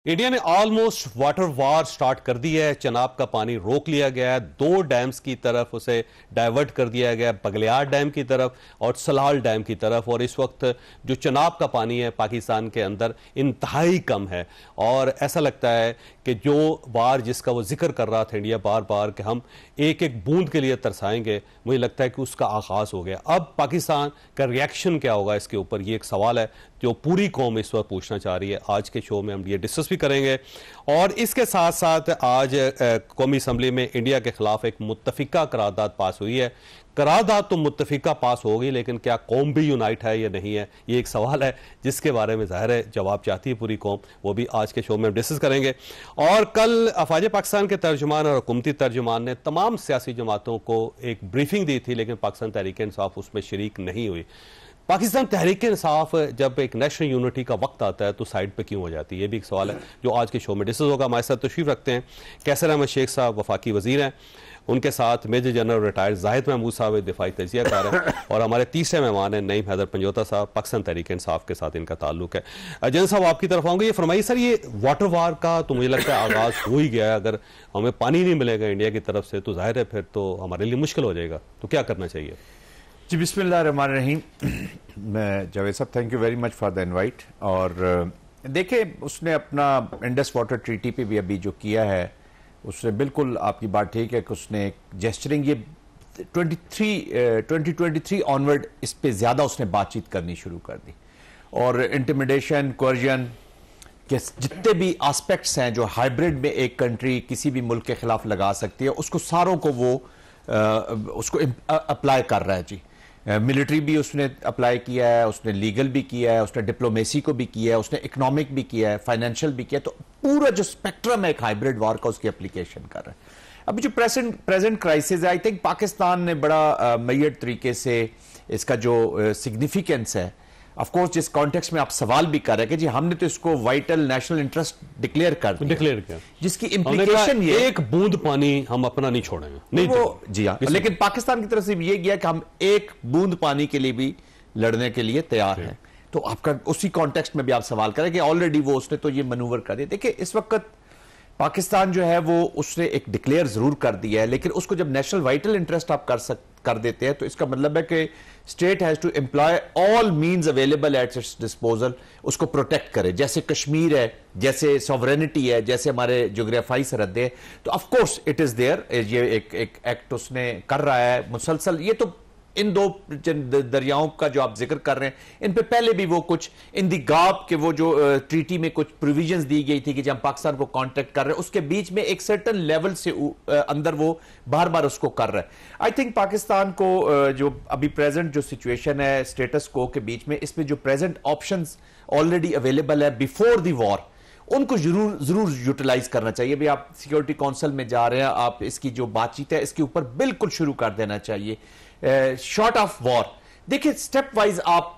India ने almost water वार start कर दी है। चनाब का पानी रोक लिया गया है, दो डैम्स की तरफ उसे डाइवर्ट कर दिया गया है, बगलियार डैम की तरफ और सलाल डैम की तरफ। और इस वक्त जो चनाब का पानी है पाकिस्तान के अंदर इंतहाई कम है और ऐसा लगता है कि जो वार जिसका वो जिक्र कर रहा था इंडिया बार बार कि हम एक एक बूंद के लिए तरसाएंगे, मुझे लगता है कि उसका आगाज हो गया। अब पाकिस्तान का रिएक्शन क्या होगा इसके ऊपर, ये एक सवाल है जो पूरी कौम इस वक्त पूछना चाह रही है। आज के शो में हम ये डिस्कस भी करेंगे और इसके साथ साथ आज कौमी असम्बली में इंडिया के खिलाफ एक मुत्तफिका करारदाद पास हुई है। करारदाद तो मुत्तफिका पास होगी, लेकिन क्या कौम भी यूनाइट है या नहीं है, ये एक सवाल है जिसके बारे में जाहिर है जवाब चाहती है पूरी कौम। वो भी आज के शो में हम डिस्कस करेंगे। और कल अफवाज पाकिस्तान के तर्जुमान और हुकूमती तर्जुमान ने तमाम सियासी जमातों को एक ब्रीफिंग दी थी, लेकिन पाकिस्तान तहरीक इंसाफ उसमें शरीक नहीं हुई। पाकिस्तान तहरीक इंसाफ जब एक नेशनल यूनिटी का वक्त आता है तो साइड पे क्यों हो जाती है, ये भी एक सवाल है जो आज के शो में डिस्कस होगा। हमारे साथ तशरीफ रखते हैं कैसर अहमद शेख साहब, वफाकी वजीर हैं, उनके साथ major general retired Zahid Mahmood साहब दिफाई तजियाकार हैं, और हमारे तीसरे मेहमान हैं नईम हैदर पंजोता साहब, पाकिस्तान तहरीक इंसाफ के साथ इनका ताल्लुक है। जनरल साहब आपकी तरफ आऊंगे, ये फरमाइए सर, ये वाटर वार का तो मुझे लगता है आगाज हो ही गया है। अगर हमें पानी नहीं मिलेगा इंडिया की तरफ से तो जाहिर है फिर तो हमारे लिए मुश्किल हो जाएगा, तो क्या करना चाहिए? जी बिस्मिल्लाहिर्रहमानिर्रहीम। मैं जावेद साहब, thank you very much for the invite. और देखिए, उसने अपना इंडस वाटर ट्रीटी पे भी अभी जो किया है, उसने बिल्कुल आपकी बात ठीक है कि उसने जेस्चरिंग ये 2023 ऑनवर्ड इस पे ज़्यादा उसने बातचीत करनी शुरू कर दी और इंटिमिडेशन, कोर्जन के जितने भी एस्पेक्ट्स हैं जो हाइब्रिड में एक कंट्री किसी भी मुल्क के खिलाफ लगा सकती है, उसको सारों को वो उसको अप्लाई कर रहा है। जी, मिलिट्री भी उसने अप्लाई किया है, उसने लीगल भी किया है, उसने डिप्लोमेसी को भी किया है, उसने इकोनॉमिक भी किया है, फाइनेंशियल भी किया है। तो पूरा जो स्पेक्ट्रम है एक हाइब्रिड वॉर का, उसकी एप्लीकेशन कर रहा है। अभी जो प्रेजेंट क्राइसिस है, आई थिंक पाकिस्तान ने बड़ा मैयड तरीके से इसका जो सिग्निफिकेंस है, ऑफ कोर्स जिस कॉन्टेक्स्ट में आप सवाल भी कर रहे हैं कि जी हमने तो इसको वाइटल नेशनल इंटरेस्ट डिक्लेयर किया, जिसकी इंप्लीकेशन ये एक बूंद पानी हम अपना नहीं छोड़ेंगे, नहीं वो जी हाँ, लेकिन पाकिस्तान की तरफ से ये गया कि हम एक बूंद पानी के लिए भी लड़ने के लिए तैयार हैं। तो आपका उसी कॉन्टेक्स्ट में भी आप सवाल करें कि ऑलरेडी वो उसने तो ये मनूवर कर दिया। देखिए, इस वक्त पाकिस्तान जो है वो उसने एक डिक्लेयर जरूर कर दिया है, लेकिन उसको जब नेशनल वाइटल इंटरेस्ट आप कर देते हैं तो इसका मतलब है कि state has to employ all means available at its disposal, उसको प्रोटेक्ट करे। जैसे कश्मीर है, जैसे सॉवरेनिटी है, जैसे हमारे जोग्राफाई सरहदें हैं, तो of course it is there. ये एक एक्ट उसने कर रहा है मुसलसल। ये तो इन दो दरियाओं का जो आप जिक्र कर रहे हैं, इन पे पहले भी वो कुछ इन दी गाप के वो जो ट्रीटी में कुछ प्रोविजंस दी गई थी कि जब पाकिस्तान को कांटेक्ट कर रहे हैं, उसके बीच में एक सर्टेन लेवल से अंदर वो बार बार उसको कर रहा है। आई थिंक पाकिस्तान को जो अभी प्रेजेंट जो सिचुएशन है स्टेटस को के बीच में, इसमें जो प्रेजेंट ऑप्शंस ऑलरेडी अवेलेबल है बिफोर द वॉर, उनको जरूर यूटिलाइज करना चाहिए। भी आप सिक्योरिटी काउंसिल में जा रहे हैं, आप इसकी जो बातचीत है इसके ऊपर बिल्कुल शुरू कर देना चाहिए शॉर्ट ऑफ वॉर। देखिए, स्टेप वाइज आप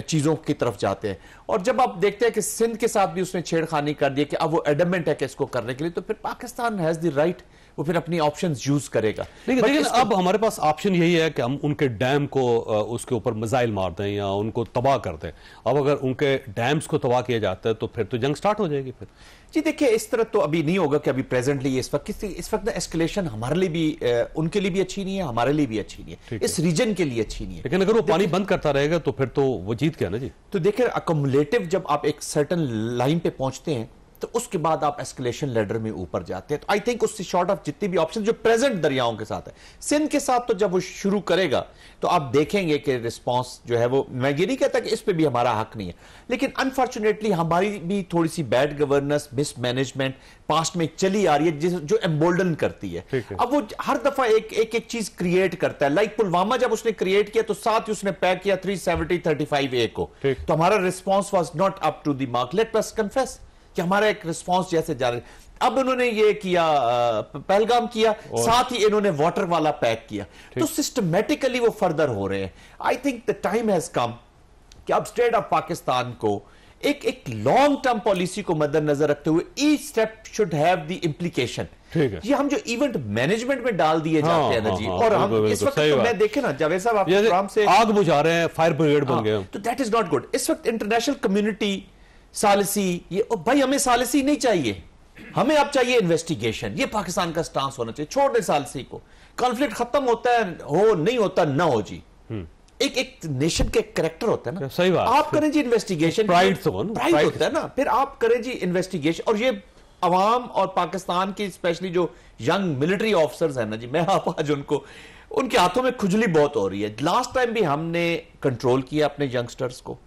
चीजों की तरफ जाते हैं और जब आप देखते हैं कि सिंध के साथ भी उसने छेड़खानी कर दी कि अब वो एडमेंट है कि इसको करने के लिए, तो फिर पाकिस्तान हैज द राइट, वो फिर अपनी ऑप्शंस यूज करेगा। लेकिन अब हमारे पास ऑप्शन यही है कि हम उनके डैम को उसके ऊपर मिसाइल मार दें या उनको तबाह कर दें। अब अगर उनके डैम्स को तबाह किया जाता है तो फिर तो जंग स्टार्ट हो जाएगी फिर। जी देखिए, इस तरह तो अभी नहीं होगा कि अभी प्रेजेंटली इस वक्त एस्केलेशन हमारे लिए भी उनके लिए भी अच्छी नहीं है, हमारे लिए भी अच्छी नहीं है, इस रीजन के लिए अच्छी नहीं है। लेकिन अगर वो पानी बंद करता रहेगा तो फिर तो वो जीत गया ना जी। तो देखिए, अकोमुलेटिव जब आप एक सर्टन लाइन पे पहुंचते हैं तो उसके बाद आप एस्केलेशन लेडर में ऊपर जाते हैं। तो आई थिंक उससे शॉर्ट ऑफ जितनी भी ऑप्शन जो प्रेजेंट दरियाओं के साथ है, सिंध के साथ तो जब वो शुरू करेगा तो आप देखेंगे कि रिस्पांस जो है वो, मैं ये नहीं कहता कि इस पे भी हमारा हक नहीं है, लेकिन अनफॉर्चुनेटली हमारी भी थोड़ी सी बैड गवर्नेंस, मिसमैनेजमेंट पास्ट में चली आ रही है जो एम्बोल्डन करती है। अब वो हर दफा एक चीज क्रिएट करता है। लाइक पुलवामा जब उसने क्रिएट किया तो साथ ही उसने पैक किया 370-35A को, तो हमारा response was not up to the mark. Let us confess कि हमारा एक रिस्पांस जैसे जा रहा है। अब उन्होंने ये किया, पहलगाम किया, साथ ही इन्होंने वाटर वाला पैक किया, तो सिस्टमेटिकली वो फर्दर हो रहे हैं। I think the time has come कि अब स्टेट ऑफ पाकिस्तान को एक लॉन्ग टर्म पॉलिसी को मद्देनजर रखते हुए each step should have the implication. ये हम जो इवेंट मैनेजमेंट में डाल दिए जाते हैं ना जी, और हम इस वक्त तो मैं देखे ना जावेद साहब, आप आराम से आग बुझा रहे हैं, फायर ब्रिगेड बन गए, तो दैट इज नॉट गुड। इस वक्त इंटरनेशनल कम्युनिटी सालिसी, ये भाई हमें सालिसी नहीं चाहिए, हमें अब चाहिए इन्वेस्टिगेशन। ये पाकिस्तान का स्टांस होना चाहिए। छोड़ दे सालिसी को, कॉन्फ्लिक्ट खत्म होता है, हो नहीं होता ना हो जी। एक नेशन के कैरेक्टर होता है ना, सही बात। आप करें जी इन्वेस्टिगेशन, प्राइड होता है ना, फिर आप करें जी इन्वेस्टिगेशन। और ये अवाम और पाकिस्तान की स्पेशली जो यंग मिलिट्री ऑफिसर्स हैं ना जी, मैं आप आज उनके हाथों में खुजली बहुत हो रही है। लास्ट टाइम भी हमने कंट्रोल किया अपने यंगस्टर्स को,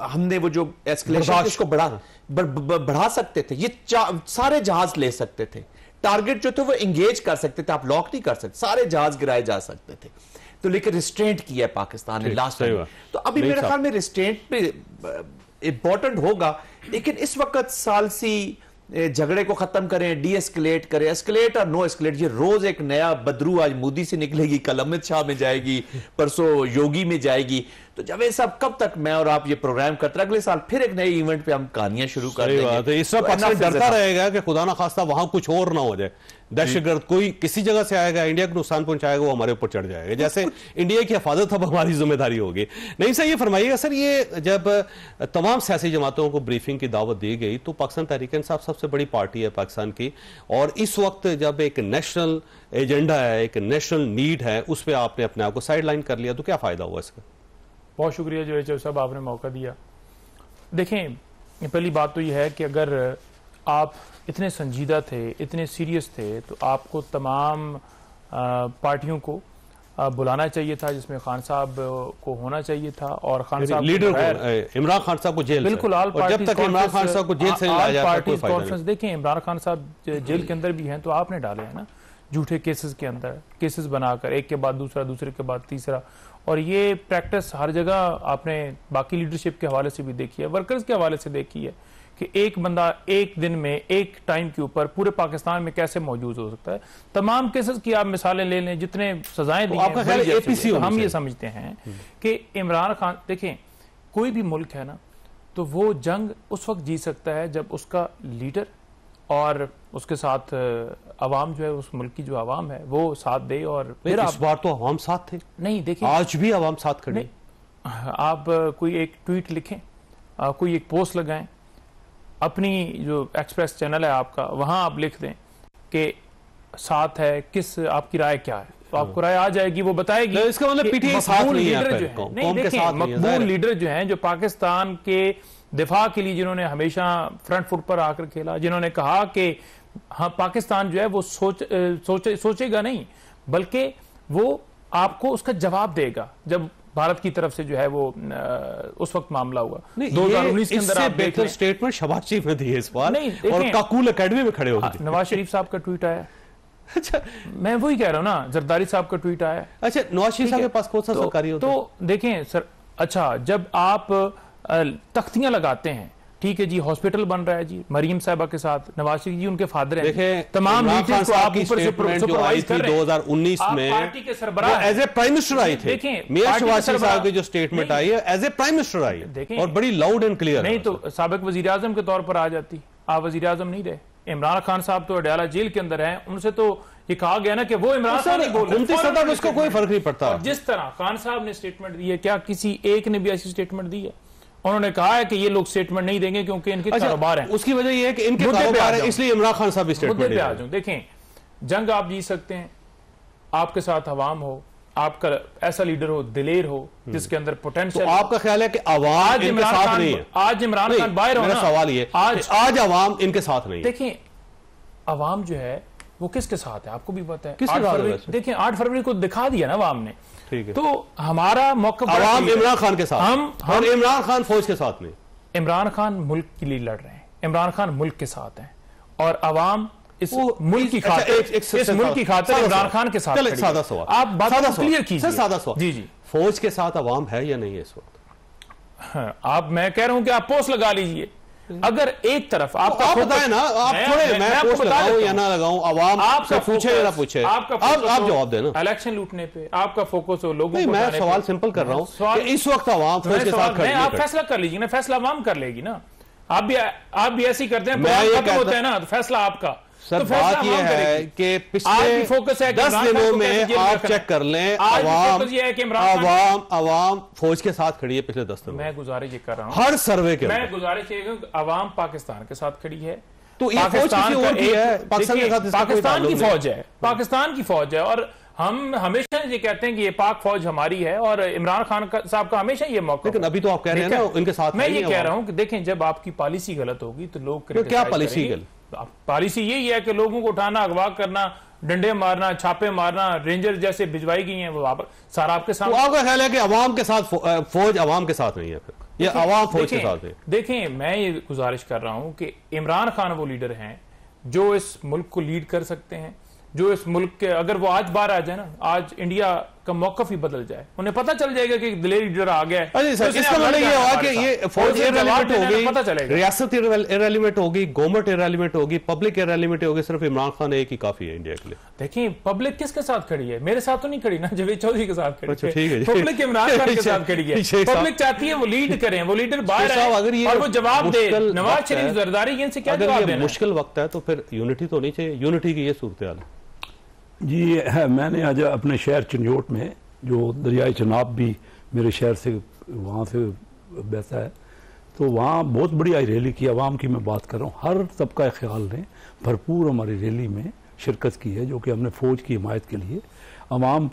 हमने वो जो एस्केलेशन इसको बढ़ा सकते थे, ये सारे जहाज ले सकते थे, टारगेट जो थे वो एंगेज कर सकते थे, आप लॉक नहीं कर सकते, सारे जहाज गिराए जा सकते थे। तो लेकिन रिस्ट्रेंट किया है पाकिस्तान ने लास्ट टाइम। तो अभी मेरे ख्याल में रिस्ट्रेंट पे इंपॉर्टेंट होगा, लेकिन इस वक्त सालसी झगड़े को खत्म करें, डी एस्केलेट करें, एस्केलेट और नो एस्केलेट। ये रोज एक नया बदरू, आज मोदी से निकलेगी, कल अमित शाह में जाएगी, परसों योगी में जाएगी। तो जब ये सब कब तक मैं और आप ये प्रोग्राम करते हैं, अगले साल फिर एक नए इवेंट पे हम कहानियां शुरू कर देंगे। इस वक्त पाकिस्तान डरता रहेगा कि खुदा ना खास्ता वहां कुछ और ना हो जाए, दहशतगर्द कोई किसी जगह से आएगा, इंडिया को नुकसान पहुंचाएगा, वो हमारे ऊपर चढ़ जाएगा। जैसे इंडिया की हिफाजत अब हमारी जिम्मेदारी होगी। नहीं सर, ये फरमाइएगा सर, ये जब तमाम सियासी जमातों को ब्रीफिंग की दावत दी गई तो पाकिस्तान तहरीक इंसाफ सबसे बड़ी पार्टी है पाकिस्तान की, और इस वक्त जब एक नेशनल एजेंडा है, एक नेशनल नीड है, उस पर आपने अपने आप को साइड लाइन कर लिया, तो क्या फायदा हुआ इसका? बहुत शुक्रिया जो साहब, आपने मौका दिया। देखें, पहली बात तो यह है कि अगर आप इतने संजीदा थे, इतने सीरियस थे, तो आपको तमाम पार्टियों को बुलाना चाहिए था, जिसमें खान साहब को होना चाहिए था। और खान साहब लीडर इमरान खान साहब को जेल, बिल्कुल ऑल पार्टी, जब तक इमरान खान साहब को जेल से लाया जाता है कोई फायदा नहीं। कॉन्फ्रेंस देखें, इमरान खान साहब जेल के अंदर भी हैं, तो आपने डाले हैं ना झूठे केसेस के अंदर, केसेस बनाकर एक के बाद दूसरा, दूसरे के बाद तीसरा। और ये प्रैक्टिस हर जगह आपने बाकी लीडरशिप के हवाले से भी देखी है, वर्कर्स के हवाले से देखी है कि एक बंदा एक दिन में एक टाइम के ऊपर पूरे पाकिस्तान में कैसे मौजूद हो सकता है। तमाम केसेस की आप मिसालें ले लें, जितने सजाएं दी हैं, हम ये समझते हैं कि इमरान खान, देखें कोई भी मुल्क है ना, तो वो जंग उस वक्त जीत सकता है जब उसका लीडर और उसके साथ अवाम जो है, उस मुल्क की जो अवाम है वो साथ दे। और फिर इस बार तो अवाम साथ थे, नहीं देखिए आज भी अवाम साथ खड़ी। आप कोई एक ट्वीट लिखें, कोई एक पोस्ट लगाएं, अपनी जो एक्सप्रेस चैनल है आपका, वहां आप लिख दें कि साथ है, किस आपकी राय क्या है, तो आपको राय आ जाएगी, वो बताएगी। इसका मतलब पीटीआई साथ नहीं है, मकबूल लीडर जो हैं, जो पाकिस्तान के दिफा के लिए जिन्होंने हमेशा फ्रंट फुट पर आकर खेला, जिन्होंने कहा कि हाँ पाकिस्तान जो है वो सोचेगा नहीं, बल्कि वो आपको उसका जवाब देगा जब भारत की तरफ से जो है वो उस वक्त मामला हुआ 2019 के अंदर। आप बेहतर स्टेटमेंट शहबाज शरीफ ने दी है इस बार, और काकूल एकेडमी में खड़े हो गए। नवाज शरीफ साहब का ट्वीट आया। अच्छा, मैं वही कह रहा हूं ना, जरदारी साहब का ट्वीट आया। अच्छा, नवाज शरीफ साहब के पास कौन सा सरकारी होता है? तो देखें सर, अच्छा जब आप तख्तियां लगाते हैं, ठीक है जी, हॉस्पिटल बन रहा है जी, मरीम साहिबा के साथ नवाज शरीफ जी उनके फादर हैं। देखें, तमाम मीटिंग को आप ऊपर से सुपरवाइज कर रहे हैं। 2019 में पार्टी के सरबराह एज ए प्राइम मिनिस्टर आई थे। मियां शहबाज शरीफ साहब की जो स्टेटमेंट आई है एज ए प्राइम मिनिस्टर आई है, और बड़ी लाउड एंड क्लियर। नहीं तो साबिक वजीर आजम के तौर पर आ जाती, आप वजीर आजम नहीं रहे। इमरान खान साहब तो अडयाला जेल के अंदर हैं, उनसे तो ये कहा गया ना कि वो इमरान खान नहीं बोल रहे, उसको कोई फर्क नहीं पड़ता। जिस तरह खान साहब ने स्टेटमेंट दी है, क्या किसी एक ने भी ऐसी स्टेटमेंट दी है? उन्होंने कहा है कि ये लोग स्टेटमेंट नहीं देंगे क्योंकि इनके कारोबार हैं। उसकी वजह ये है कि इनके कारोबार है, इसलिए इमरान खान साहब स्टेटमेंट पे आ जाऊं। देखें, जंग आप जीत सकते हैं, आपके साथ अवाम हो, आपका ऐसा लीडर हो, दिलेर हो, जिसके अंदर पोटेंशियल। तो आपका ख्याल है कि अवाम इनके साथ नहीं है? आज इमरान खान बाहर हो, मेरा सवाल ये, आज अवाम इनके साथ नहीं। देखिए, अवाम जो है वो किसके साथ है आपको भी पता है। देखिए 8 फरवरी को दिखा दिया ना अवाम ने, ठीक है। तो हमारा मौका, अवाम इमरान खान के साथ, हम और इमरान खान फौज के साथ नहीं। इमरान खान मुल्क के लिए लड़ रहे हैं, इमरान खान मुल्क के साथ हैं, और अवाम इस मुल्क की खातिर, इस मुल्क की खातिर इमरान खान के साथ। सादा सवाल, आप बात क्लियर कीजिए। सादा सवाल, जी जी, फौज के साथ अवाम है या नहीं है इस वक्त? आप, मैं कह रहा हूं कि आप पोस्ट लगा लीजिए। अगर एक तरफ आपका बताए ना, आप थोड़े मैं पोस्ट लगाऊं या ना लगाऊं, अवाम आपसे पूछे या ना पूछे, आप जवाब देना। इलेक्शन लूटने पे आपका फोकस हो, लोगों को। मैं सवाल सिंपल कर रहा हूं कि इस वक्त अवाम फौज के साथ खड़ी है। आप फैसला कर लीजिए ना, फैसला अवाम कर लेगी ना। आप भी ऐसे ही करते हैं, होता है ना, तो फैसला आपका। सर तो फैसला बात यह अवाम है करेगी। कि आज पिछले भी फोकस है कि 10 इमरान खान दिनों को में कैसे जेल में आप रखना। चेक कर लें, आज भी फोकस ये है कि इमरान खान अवाम फौज के साथ खड़ी है पिछले 10 दिनों में। मैं गुजारिश ये कर रहा हूँ, हर सर्वे के मैं अंदर। गुजारिश ये कि अवाम पाकिस्तान के साथ खड़ी है। तो ये फौज किसी और की है, पाकिस्तान के साथ इसका कोई पाकिस्तान की ताल्लुक नहीं। फौज है, पाकिस्तान की फौज है, और हम हमेशा ये कहते हैं कि ये पाक फौज हमारी है, और इमरान खान साहब का हमेशा ये मौका। लेकिन अभी तो आप कह रहे हैं ना उनके साथ मैं नहीं ये है कह वो। रहा हूं कि देखें, जब आपकी पॉलिसी गलत होगी तो लोग क्या criticize पॉलिसी करेंगे। गलत? पॉलिसी यही है कि लोगों को उठाना, अगवा करना, डंडे मारना, छापे मारना, रेंजर जैसे भिजवाई गई हैं वो सारा आपके तो सामने। आपका ख्याल है कि अवाम के साथ फौज अवाम के साथ नहीं है, फिर ये अवाम फौज के साथ है? देखें, मैं ये गुजारिश कर रहा हूं कि इमरान खान वो लीडर हैं जो इस मुल्क को लीड कर सकते हैं, जो इस मुल्क के, अगर वो आज बाहर आ जाए ना, आज इंडिया का मौकफ ही बदल जाए, उन्हें पता चल जाएगा कि दिलेर लीडर आ गया है। अरे सर, तो इसका मतलब ये हुआ कि ये फौज जवाब इररेलेवेंट देने हो में गई, पता चलेगा। रियासत इररेलेवेंट होगी, गवर्नमेंट इररेलेवेंट होगी, पब्लिक इररेलेवेंट होगी, सिर्फ इमरान खान एक ही काफी है इंडिया के लिए। देखिए, पब्लिक किसके साथ खड़ी है? मेरे साथ तो नहीं खड़ी ना, जावेद चौधरी के साथ खड़ी अच्छा, है। ठीक है जी। पब्लिक इमरान खान के साथ खड़ी है। शेख साहब। पब्लिक चाहती है वो लीड करें, वो लीडर बाहर शेख साहब, आए अगर ये और वो जवाब दे। मुश्किल नवाज वक्त शरीफ है, जरदारी इनसे क्या अगर जवाब ये देना है? मुश्किल वक्त है तो फिर यूनिटी तो नहीं चाहिए, यूनिटी की ये सूरत हाल है। जी है, मैंने आज अपने शहर चिन्योट में, जो दरियाई चनाब भी मेरे शहर से वहाँ से बहता है, तो वहाँ बहुत बड़ी आई रैली की, आवाम की मैं बात कर रहा हूँ। हर तबका ख्याल ने भरपूर हमारी रैली में शिरकत की है, जो कि हमने फ़ौज की हिमायत के लिए। आवाम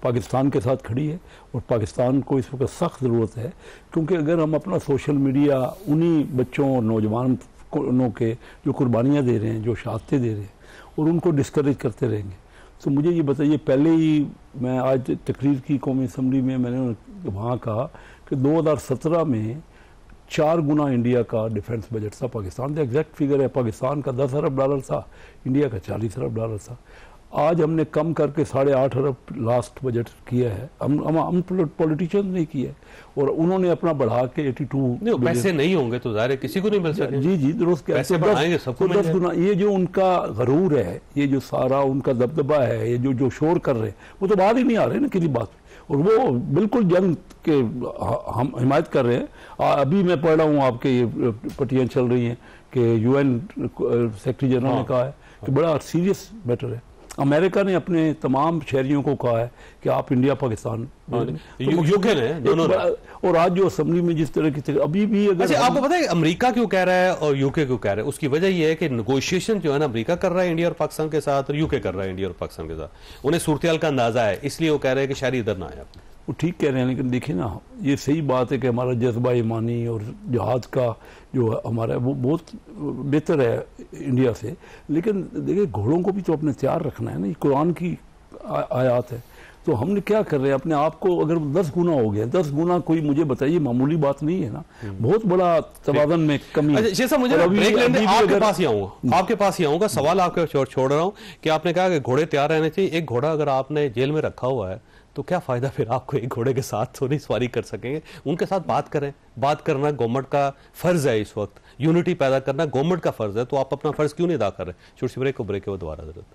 पाकिस्तान के साथ खड़ी है और पाकिस्तान को इस वक्त सख्त ज़रूरत है, क्योंकि अगर हम अपना सोशल मीडिया उन्हीं बच्चों और नौजवानों के जो कुर्बानियाँ दे रहे हैं, जो शहादतें दे रहे हैं, और उनको डिस्करेज करते रहेंगे, तो मुझे ये बताइए, पहले ही मैं आज तकरीर की कौमी असम्बली में मैंने वहाँ कहा कि 2017 में 4 गुना इंडिया का डिफेंस बजट था पाकिस्तान का। एग्जैक्ट फिगर है, पाकिस्तान का 10 अरब डॉलर था, इंडिया का 40 अरब डॉलर था। आज हमने कम करके 8.5 अरब लास्ट बजट किया है। हम पॉलिटिशियन नहीं किया, और उन्होंने अपना बढ़ा के 82 नहीं, पैसे नहीं होंगे तो ज़ाहिर है किसी को नहीं मिल सके। जी जी दुरुस्त, पैसे बढ़ाएंगे सबको मिल 10 गुना। ये जो उनका गरूर है, ये जो सारा उनका दबदबा है, ये जो शोर कर रहे हैं, वो तो बाहर ही नहीं आ रहे ना किसी बात पे, और वो बिल्कुल जंग के हम हिमायत कर रहे हैं। अभी मैं पढ़ रहा हूँ, आपके ये पटियाँ चल रही हैं कि UN सेक्रेटरी जनरल ने कहा है कि बड़ा सीरियस मैटर है। अमेरिका ने अपने तमाम शहरियों को कहा है कि आप इंडिया पाकिस्तान, यूके ने दोनों ने। और आज जो असेंबली में जिस तरह की अभी भी, अगर अच्छा, आपको पता है अमेरिका क्यों कह रहा है और यूके क्यों कह रहा है? उसकी वजह यह है कि नेगोशिएशन जो है ना, अमेरिका कर रहा है इंडिया और पाकिस्तान के साथ, और यूके कर रहा है इंडिया और पाकिस्तान के साथ। उन्हें सूरत-ए-हाल का अंदाजा है, इसलिए वो कह रहे हैं कि शायद इधर ना आए। वो ठीक कह रहे हैं, लेकिन देखिए ना, ये सही बात है कि हमारा जज्बा ईमानी और जहाज का जो हमारा है वो बहुत बेहतर है इंडिया से, लेकिन देखिए घोड़ों को भी तो अपने तैयार रखना है ना। ये कुरान की आयत है, तो हमने क्या कर रहे हैं अपने आप को, अगर 10 गुना हो गया, 10 गुना कोई मुझे बताइए मामूली बात नहीं है ना, बहुत बड़ा तवाज़ुन में कमी है। अच्छा, मुझे ब्रेक लेने आपके पास ही आऊंगा, आपके पास ही आऊंगा। सवाल आपके छोड़ रहा हूं कि आपने कहा कि घोड़े तैयार रहने चाहिए। एक घोड़ा अगर आपने जेल में रखा हुआ है तो क्या फायदा फिर आपको एक घोड़े के साथ थोड़ी सवारी कर सकेंगे? उनके साथ बात करें। बात करना गवर्नमेंट का फर्ज है, इस वक्त यूनिटी पैदा करना गवर्नमेंट का फर्ज है, तो आप अपना फर्ज क्यों नहीं अदा कर रहे? छोटी सी ब्रेक को, ब्रेक के बाद दोबारा जरूरत।